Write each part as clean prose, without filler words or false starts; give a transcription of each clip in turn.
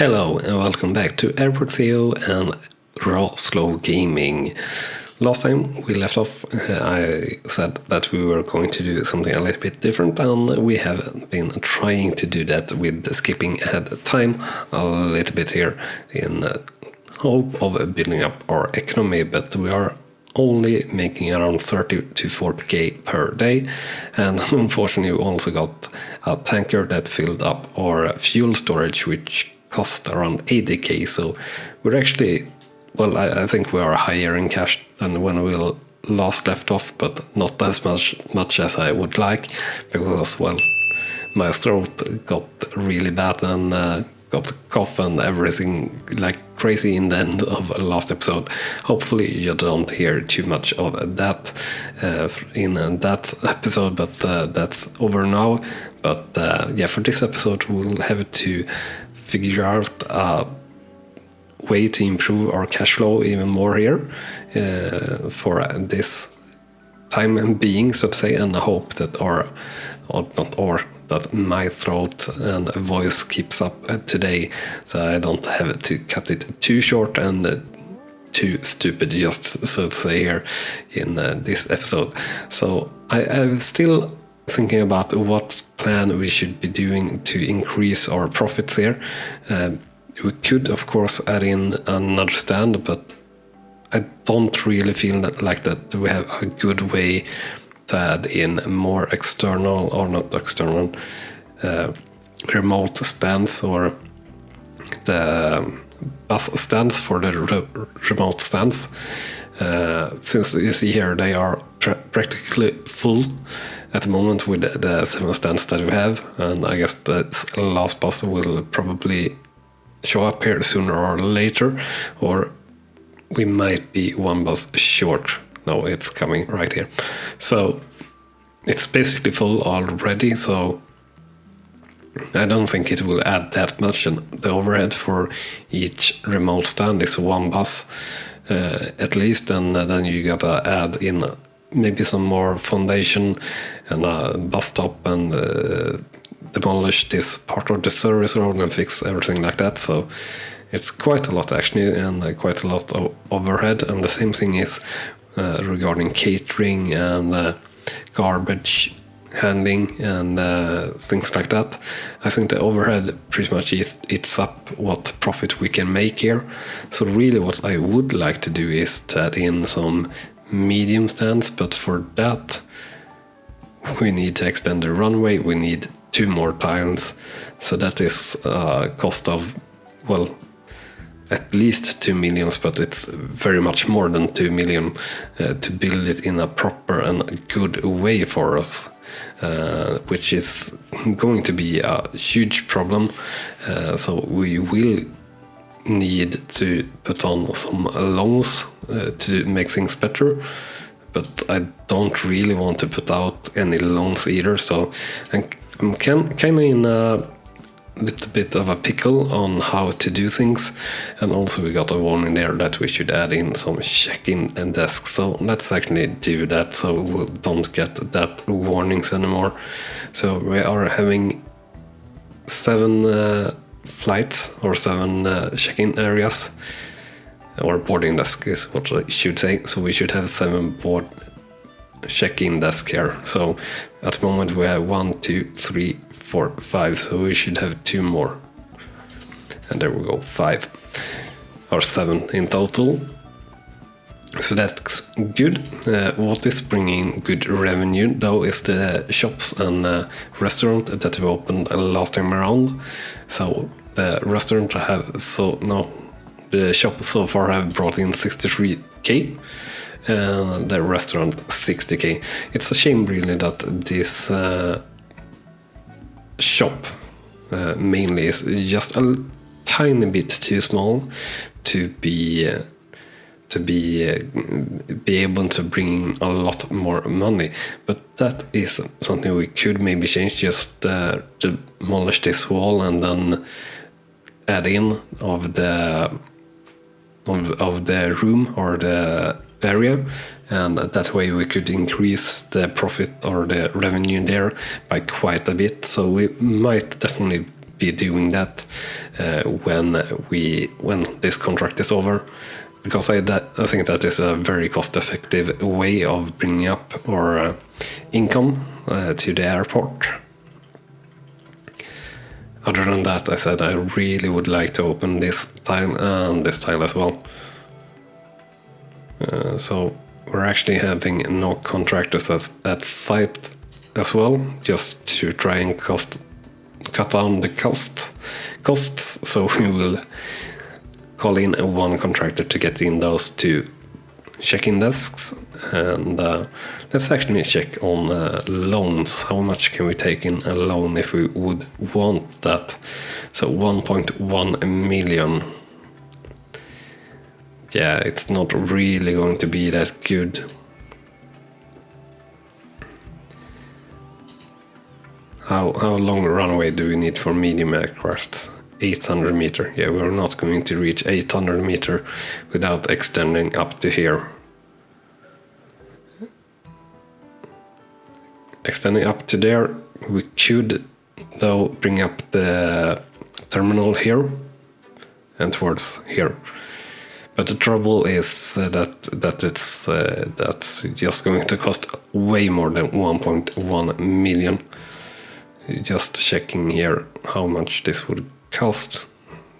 Hello and welcome back to ACEO and RawSlowGaming. Last time we left off, I said that we were going to do something a little bit different, and we have been trying to do that with skipping ahead time a little bit here in hope of building up our economy, but we are only making around 30 to 40k per day, and unfortunately we also got a tanker that filled up our fuel storage, which cost around 80k, so we're actually, well, I think we are higher in cash than when we last left off, but not as much as I would like, because, well, my throat got really bad and got a cough and everything like crazy in the end of the last episode. Hopefully you don't hear too much of that in that episode, but that's over now. But yeah, for this episode we'll have to figure out a way to improve our cash flow even more here for this time being, so to say, and I hope that that my throat and voice keeps up today, so I don't have to cut it too short and too stupid, just so to say, here in this episode. So I'm still thinking about what plan we should be doing to increase our profits here. We could, of course, add in another stand, but I don't really feel like that we have a good way to add in more external, or not external, remote stands, or the bus stands for the remote stands. Since you see here, they are practically full at the moment with the 7 stands that we have, and I guess that last bus will probably show up here sooner or later, or we might be one bus short. No, it's coming right here. So it's basically full already, so I don't think it will add that much, and the overhead for each remote stand is 1 bus at least, and then you gotta add in maybe some more foundation and a bus stop, and demolish this part of the service road and fix everything like that. So it's quite a lot actually, and quite a lot of overhead. And the same thing is regarding catering and garbage handling and things like that. I think the overhead pretty much eats up what profit we can make here. So really what I would like to do is to add in some medium stands, but for that we need to extend the runway. We need 2 more tiles, so that is a cost of, well, at least 2 million, but it's very much more than 2 million to build it in a proper and good way for us, which is going to be a huge problem. So we will need to put on some loans to make things better, but I don't really want to put out any loans either, so I'm kind of in a little bit of a pickle on how to do things. And also we got a warning there that we should add in some check-in desks, so let's actually do that so we don't get that warnings anymore. So we are having 7 flights, or 7 check-in areas, or boarding desk is what I should say. So we should have 7 check-in desk here. So at the moment we have 1, 2, 3, 4, 5, so we should have 2 more, and there we go, 5 or 7 in total. So that's good. What is bringing good revenue though is the shops and restaurant that we opened last time around. So the restaurant the shop so far have brought in 63k, and the restaurant 60k. It's a shame really that this shop mainly is just a tiny bit too small to be able to bring in a lot more money. But that is something we could maybe change, just demolish this wall and then add in of the room or the area, and that way we could increase the profit or the revenue there by quite a bit. So we might definitely be doing that when this contract is over, because I think that is a very cost-effective way of bringing up our income to the airport. Other than that, I said I really would like to open this tile and this tile as well. So we're actually having no contractors at site as well, just to try and cut down the costs. So we will call in one contractor to get in those 2 check-in desks, and let's actually check on loans. How much can we take in a loan if we would want that? So 1.1 million. Yeah, it's not really going to be that good. How long runway do we need for medium aircrafts? 800 meter. Yeah, we're not going to reach 800 meter without extending up to here. Extending up to there, we could though bring up the terminal here and towards here. But the trouble is that it's that's just going to cost way more than 1.1 million. Just checking here how much this would cost.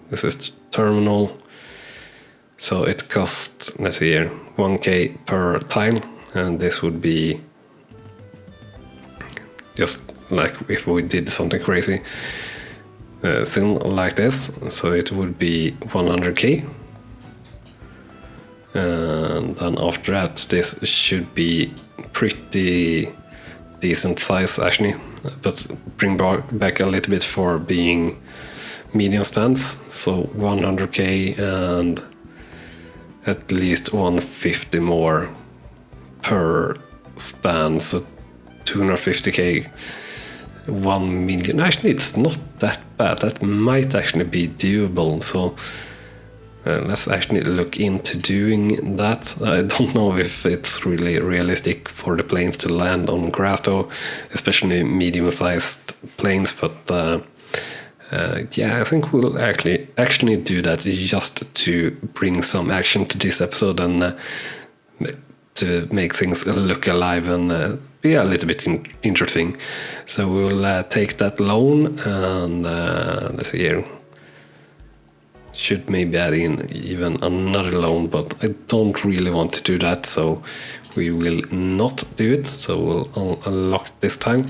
This is terminal, so it costs, let's see here, 1k per tile, and this would be just like if we did something crazy thing like this, so it would be 100k. And then after that, this should be pretty decent size actually, but bring back a little bit for being medium stands. So 100k and at least 150 more per stand, so 250k, 1 million. Actually, it's not that bad. That might actually be doable. So let's actually look into doing that. I don't know if it's really realistic for the planes to land on grass though, especially medium-sized planes, but yeah, I think we'll actually do that just to bring some action to this episode and to make things look alive and be a little bit interesting. So we'll take that loan and let's see here. Should maybe add in even another loan, but I don't really want to do that, so we will not do it. So we'll unlock this time.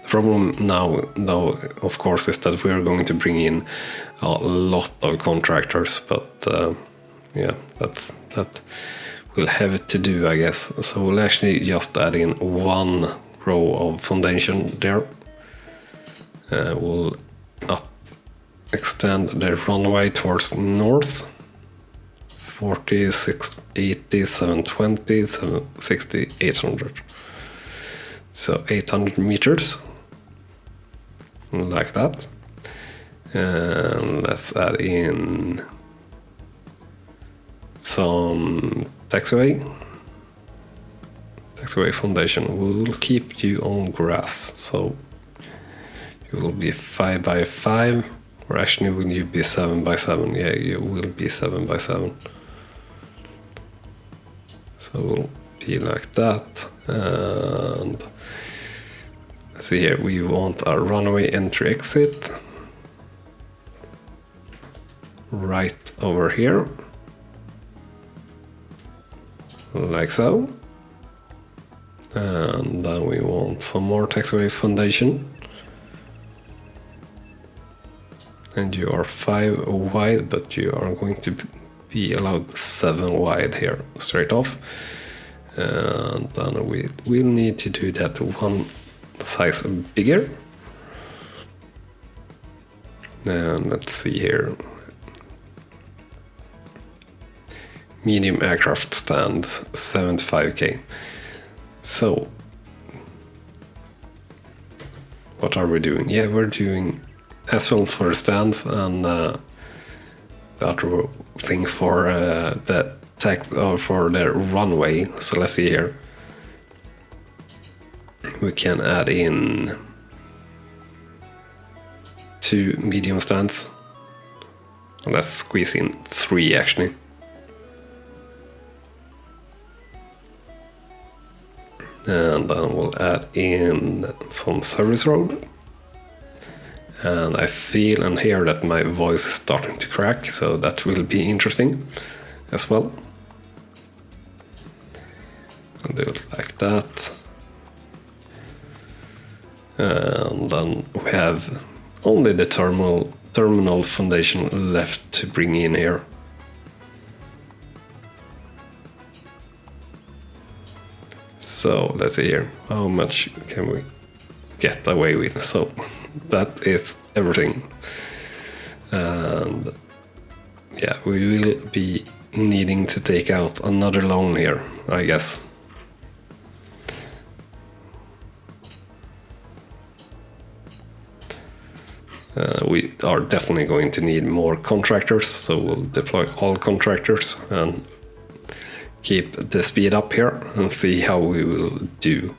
The problem now, though, of course, is that we're going to bring in a lot of contractors, but yeah, that we'll have to do, I guess. So we'll actually just add in one row of foundation there. We'll extend the runway towards north. 40, 6, 80, 720, 760, 800. So 800 meters. Like that. And let's add in some taxiway foundation. We'll keep you on grass, so you will be 5 by 5, or actually will you be 7 by 7? Yeah, you will be 7 by 7. So we'll be like that. And let's see here, we want a runway entry exit right over here, like so. And then we want some more taxiway foundation. And you are 5 wide, but you are going to be allowed 7 wide here, straight off. And then we will need to do that one size bigger. And let's see here. Medium aircraft stands, 75k. So, what are we doing? Yeah, we're doing as well for the stands, and the other thing for the for the runway. So let's see here. We can add in 2 medium stands. Let's squeeze in 3 actually. And then we'll add in some service road. And I feel and hear that my voice is starting to crack, so that will be interesting as well. I'll do it like that. And then we have only the terminal foundation left to bring in here. So let's see here, how much can we get away with? So that is everything. And yeah, we will be needing to take out another loan here, I guess. We are definitely going to need more contractors, so we'll deploy all contractors and keep the speed up here and see how we will do.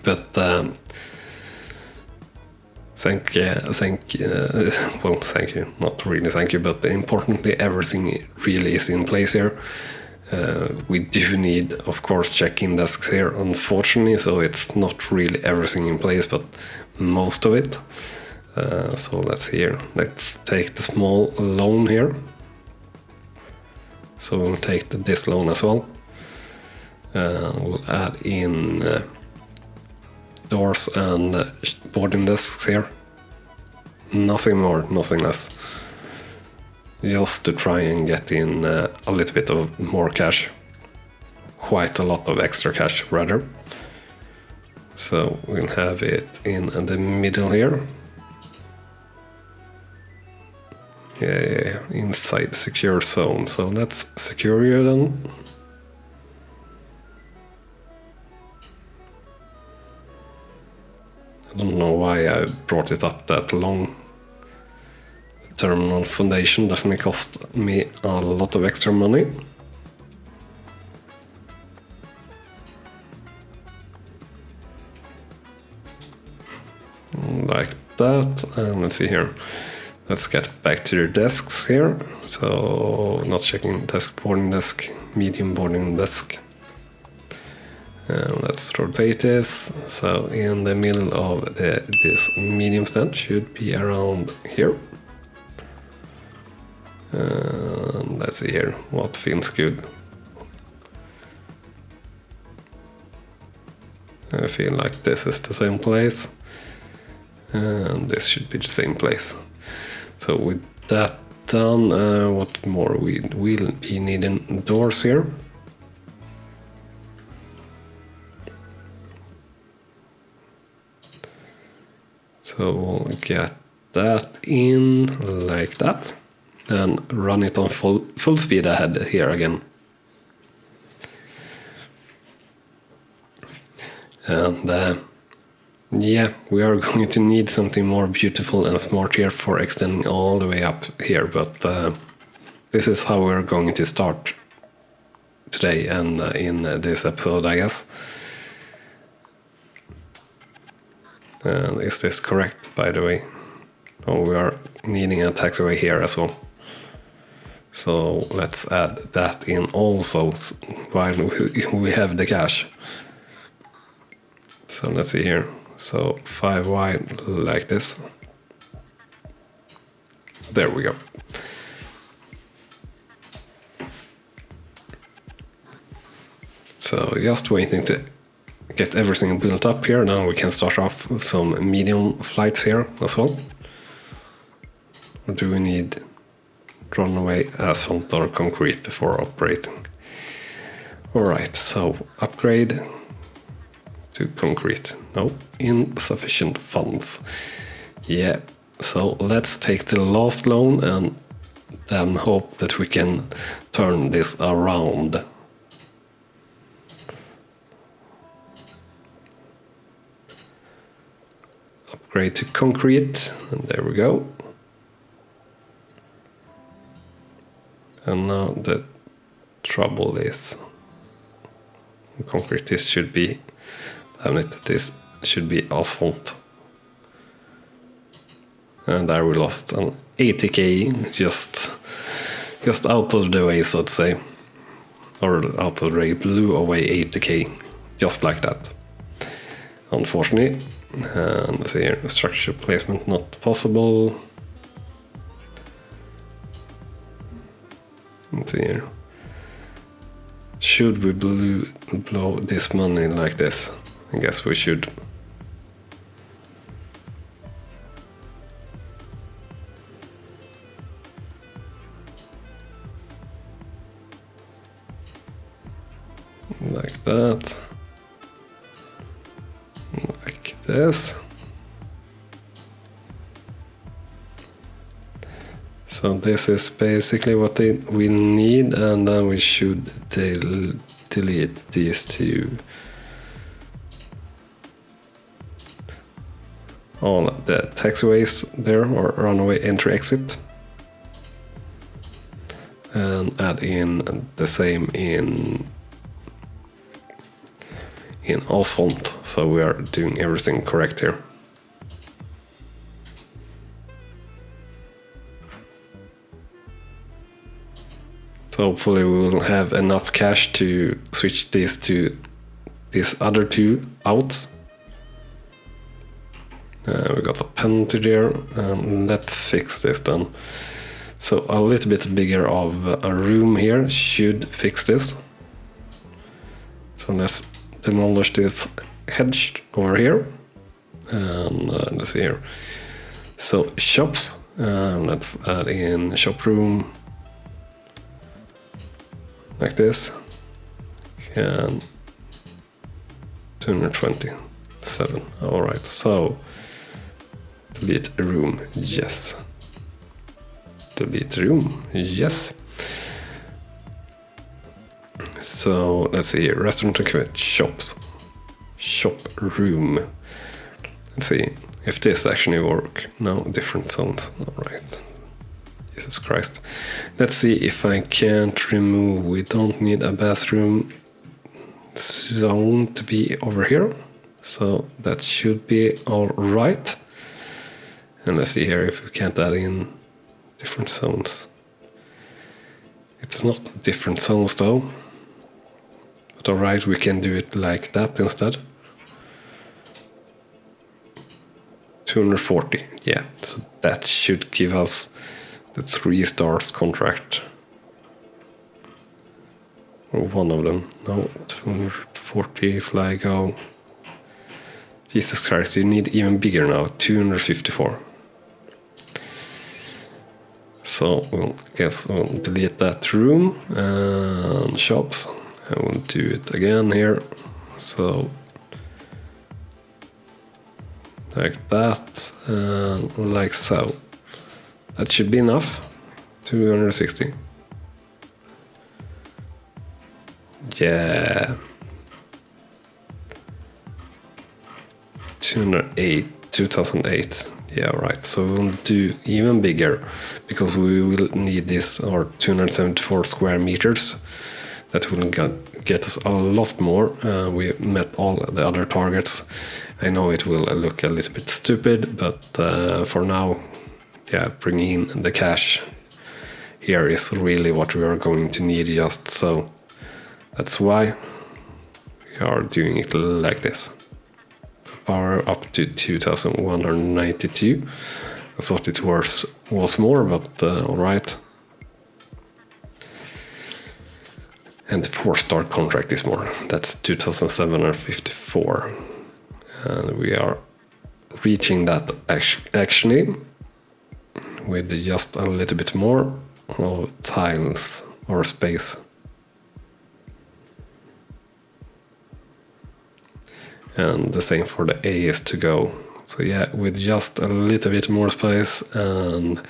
But thank you, not really thank you, but importantly, everything really is in place here. We do need, of course, check-in desks here, unfortunately, so it's not really everything in place, but most of it. So let's see here, let's take the small loan here. So we'll take this loan as well. We'll add in doors and boarding desks here. Nothing more, nothing less. Just to try and get in a little bit of more cash. Quite a lot of extra cash, rather. So we'll have it in the middle here. Yeah, inside secure zone. So let's secure you then. I don't know why I brought it up that long. The terminal foundation definitely cost me a lot of extra money. Like that, and let's see here. Let's get back to the desks here. So not checking desk, boarding desk, medium boarding desk. And let's rotate this. So in the middle of this medium stand should be around here. And let's see here what feels good. I feel like this is the same place. And this should be the same place. So with that done, what more? We will be needing doors here. So we'll get that in like that. And run it on full speed ahead here again. And yeah, we are going to need something more beautiful and smart here for extending all the way up here, but this is how we're going to start today and in this episode, I guess. And is this correct, by the way? Oh, we are needing a taxiway here as well. So let's add that in also while we have the cash. So let's see here. So 5 wide like this. There we go. So just waiting to get everything built up here. Now we can start off with some medium flights here as well. Or do we need runway, asphalt or concrete before operating? Alright, so upgrade to concrete. No, insufficient funds. Yeah, so let's take the last loan and then hope that we can turn this around. Upgrade to concrete, and there we go. And now the trouble is concrete, this should be, damn it, this should be asphalt. And there we lost an 80k just out of the way, so to say. Or out of the way, blew away 80k, just like that. Unfortunately. And let's see here, structure placement not possible. Let's see here. Should we blow this money like this? I guess we should. Like that. Like this. So this is basically what we need, and then we should delete these two. All the taxiways there, or runway entry exit. And add in the same in asphalt, so we are doing everything correct here. So hopefully we will have enough cash to switch these other two out. We got a penalty there, and let's fix this then. So a little bit bigger of a room here should fix this. So let's demolish this hedge over here, and let's see here. So shops, let's add in shop room. Like this, and 227. All right, so delete room, yes. Delete room, yes. So let's see, restaurant equipment, shops, shop room. Let's see if this actually work. No, different zones. All right. Jesus Christ. Let's see if I can't remove. We don't need a bathroom zone to be over here. So that should be all right. And let's see here if we can't add in different zones. It's not different zones though. But all right, we can do it like that instead. 240. Yeah, so that should give us the 3 stars contract. Or one of them. No, 240 fly-go. Jesus Christ, you need even bigger now. 254. So we'll delete that room and shops. I will do it again here. So like that, and like so. That should be enough. 260. Yeah. 208. 2008. Yeah, right. So we'll do even bigger because we will need this, or 274 square meters. That will get us a lot more. We met all the other targets. I know it will look a little bit stupid, but for now, yeah, bringing in the cash here is really what we are going to need, just so. That's why we are doing it like this. So power up to 2192. I thought it was more, but alright. And the 4-star contract is more. That's 2754. And we are reaching that actually with just a little bit more of tiles or space. And the same for the ACEO. So yeah, with just a little bit more space and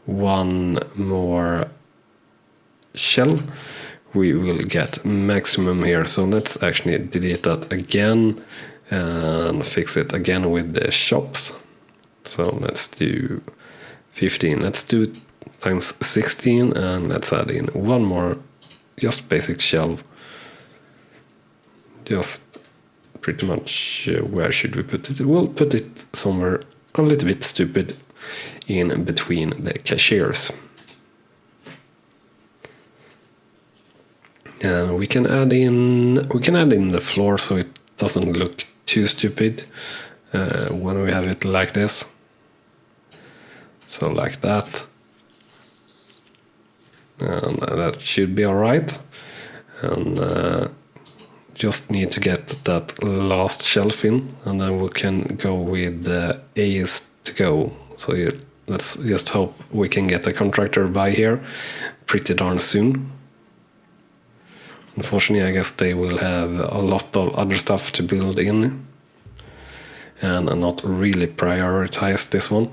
one more shell, we will get maximum here. So let's actually delete that again and fix it again with the shops. So let's do 15. Let's do times 16, and let's add in one more just basic shelf. Just pretty much where should we put it? We'll put it somewhere a little bit stupid. in between the cashiers. And we can add in the floor so it doesn't look too stupid when we have it like this. So like that. And that should be alright. And just need to get that last shelf in, and then we can go with the ACEO. So let's just hope we can get a contractor by here pretty darn soon. Unfortunately, I guess they will have a lot of other stuff to build in and not really prioritize this one.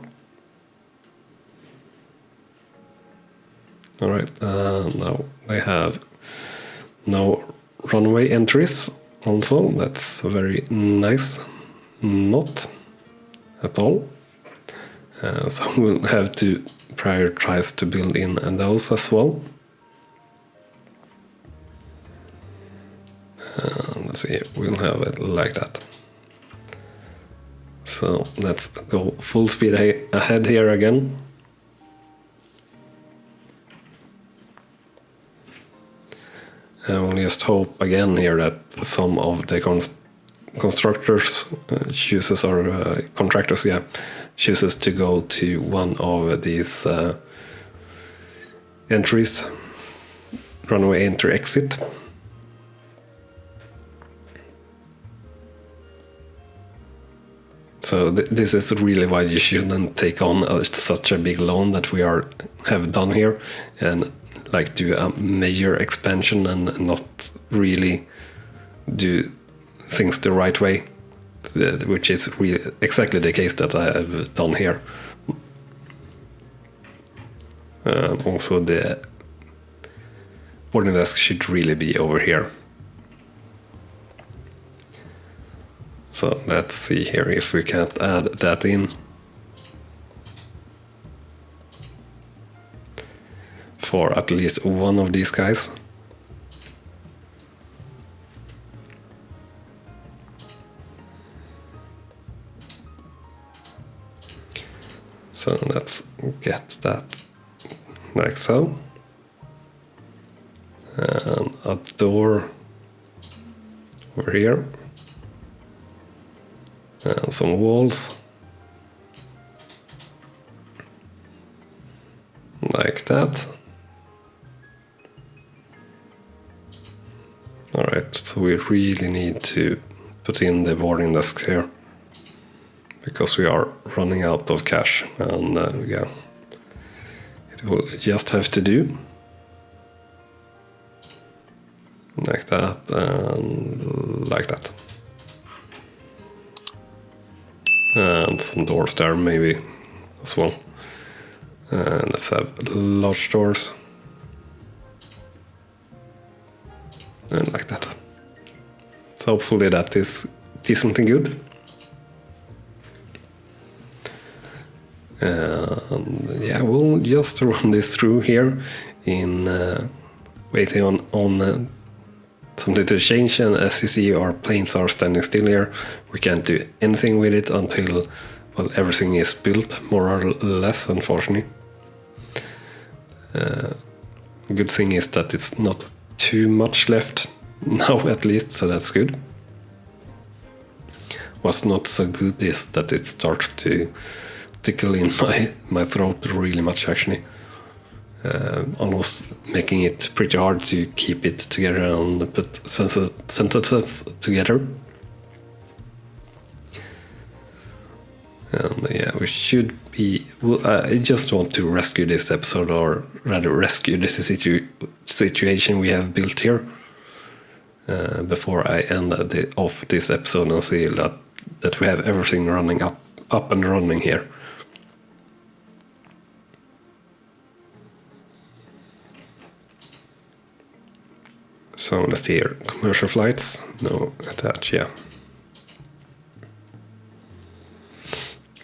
Alright, now they have no runway entries also. That's very nice. Not at all. So we'll have to prioritize to build in those as well. Let's see, we'll have it like that. So let's go full speed ahead here again. And we'll just hope again here that some of the constructors chooses, or contractors, chooses to go to one of these entries, runway enter exit. So this is really why you shouldn't take on such a big loan that we have done here, and like do a major expansion and not really do things the right way, which is really exactly the case that I have done here. Also, the boarding desk should really be over here. So let's see here if we can't add that in. For at least one of these guys. So let's get that like so. And a door over here. And some walls. Like that. Alright, so we really need to put in the boarding desk here, because we are running out of cash, and it will just have to do like that and like that. And some doors there maybe as well. And let's have large doors. And like that. So hopefully that is decently good. And yeah, we'll just run this through here in waiting on something to change. And as you see, our planes are standing still here. We can't do anything with it until, well, everything is built, more or less, unfortunately. Good thing is that it's not too much left now, at least, so that's good. What's not so good is that it starts to tickle in my throat really much, actually. Almost making it pretty hard to keep it together and put sentences together. And yeah, we should be... Well, I just want to rescue this episode, or rather rescue this situation we have built here, before I end off this episode and see that we have everything running up and running here. So let's see here, commercial flights, no attach, yeah.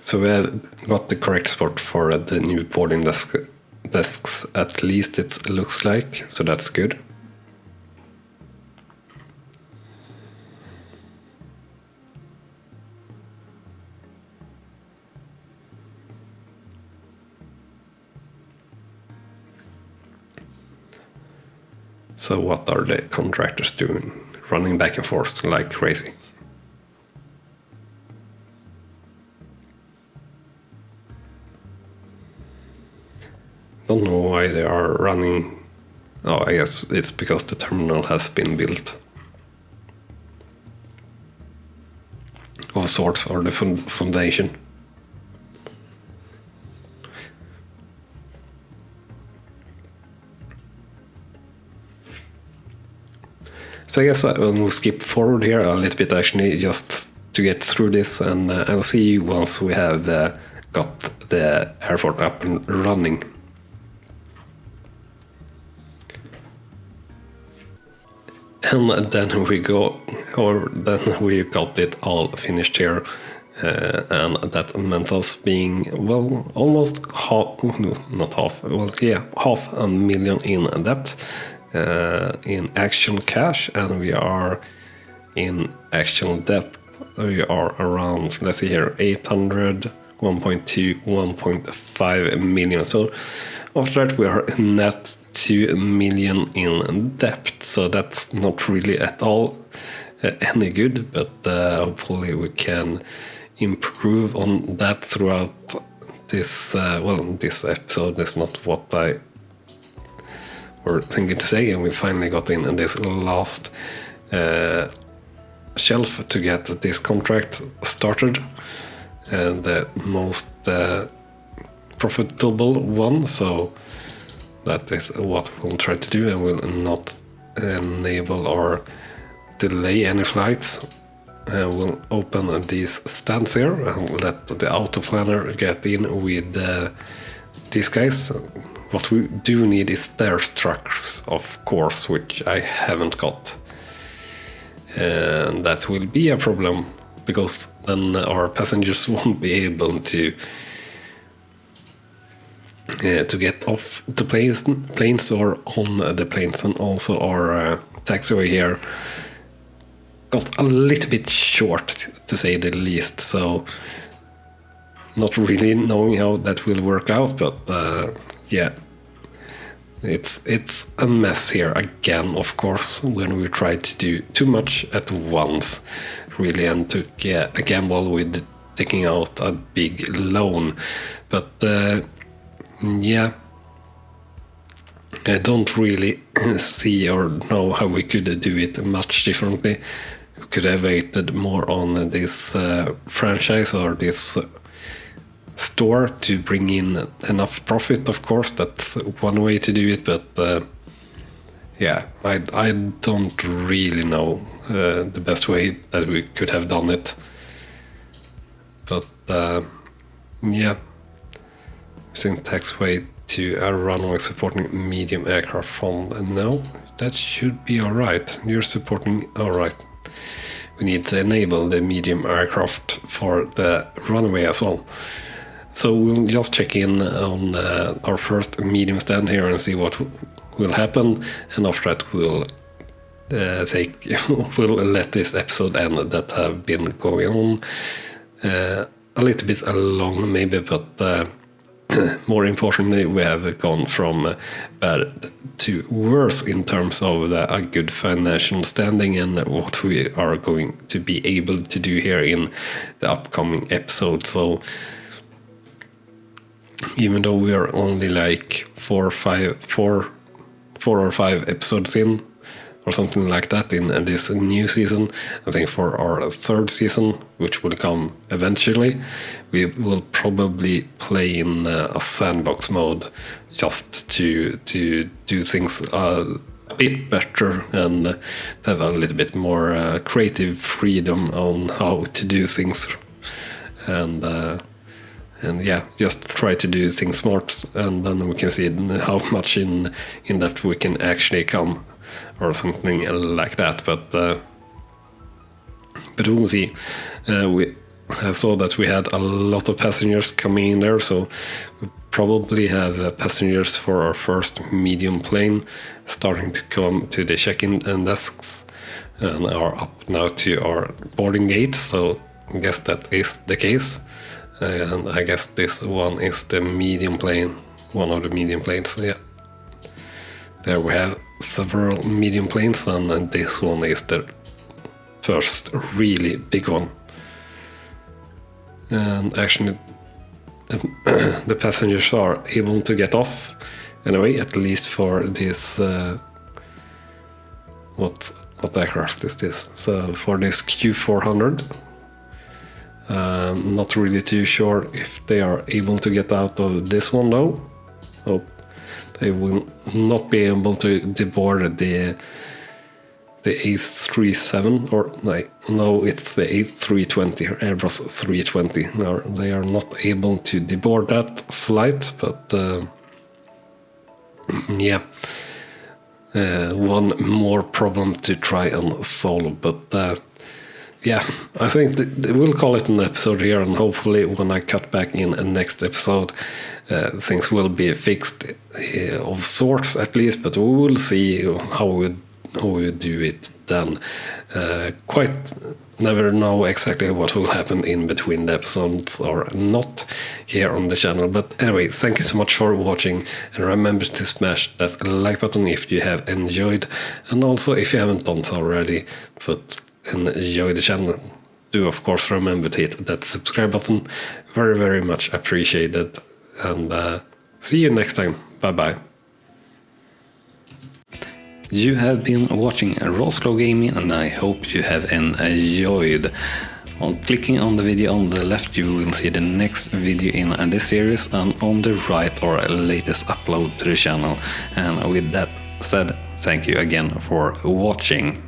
So we have got the correct spot for the new boarding desks, at least it looks like, so that's good. So what are the contractors doing? Running back and forth like crazy. Don't know why they are running. Oh, I guess it's because the terminal has been built. Of sorts, or the foundation. So I guess we'll skip forward here a little bit actually, just to get through this, and I'll see you once we have got the airport up and running. And then we got it all finished here, and that meant us being, well, almost half a million in debt, in actual cash, and we are in actual debt. We are around, let's see here, 800, 1.2, 1.5 million. So after that we are net 2 million in debt, so that's not really at all any good, but hopefully we can improve on that throughout this this episode. That's not what I were thinking to say, and we finally got in this last shelf to get this contract started, and the most profitable one, so that is what we'll try to do, and will not enable or delay any flights. We'll open these stands here and let the auto planner get in with these guys. What we do need is their trucks, of course, which I haven't got. And that will be a problem, because then our passengers won't be able to get off the planes or on the planes, and also our taxiway here got a little bit short, to say the least, so not really knowing how that will work out, but yeah, it's a mess here again, of course, when we try to do too much at once, really, and took a gamble with taking out a big loan, but yeah, I don't really see or know how we could do it much differently. We could have waited more on this franchise or this store to bring in enough profit, of course. That's one way to do it, but yeah, I don't really know the best way that we could have done it. But yeah, using taxiway to a runway supporting medium aircraft from no, that should be alright. You're supporting alright. We need to enable the medium aircraft for the runway as well. So we'll just check in on our first medium stand here and see what will happen, and after that we'll we'll let this episode end that have been going on a little bit long maybe, but more importantly, we have gone from bad to worse in terms of a good financial standing and what we are going to be able to do here in the upcoming episode. So even though we are only like 4 or 5 episodes in, or something like that, in this new season, I think for our third season, which will come eventually, we will probably play in a sandbox mode, just to do things a bit better and have a little bit more creative freedom on how to do things, and yeah, just try to do things smart, and then we can see how much in that we can actually come, or something like that. But we'll see. I saw that we had a lot of passengers coming in there, so we probably have passengers for our first medium plane starting to come to the check-in desks and are up now to our boarding gates. So I guess that is the case, and I guess this one is the medium plane, one of the medium planes. Yeah, there we have several medium planes, and this one is the first really big one. And actually the passengers are able to get off anyway, at least for this what aircraft is this? So for this Q400, not really too sure if they are able to get out of this one though. Oh, they will not be able to deboard the A370, or no, it's the A320, Airbus 320. No, they are not able to deboard that flight, but yeah, one more problem to try and solve. But yeah, I think we'll call it an episode here, and hopefully when I cut back in a next episode, things will be fixed of sorts at least, but we will see how we do it then. Quite never know exactly what will happen in between the episodes or not here on the channel. But anyway, thank you so much for watching, and remember to smash that like button if you have enjoyed, and also if you haven't done so already, but enjoy the channel, do of course remember to hit that subscribe button. Very, very much appreciated, and see you next time. Bye bye. You have been watching RawSlowGaming, and I hope you have enjoyed. On clicking on the video on the left, you will see the next video in this series, and on the right our latest upload to the channel. And with that said, thank you again for watching.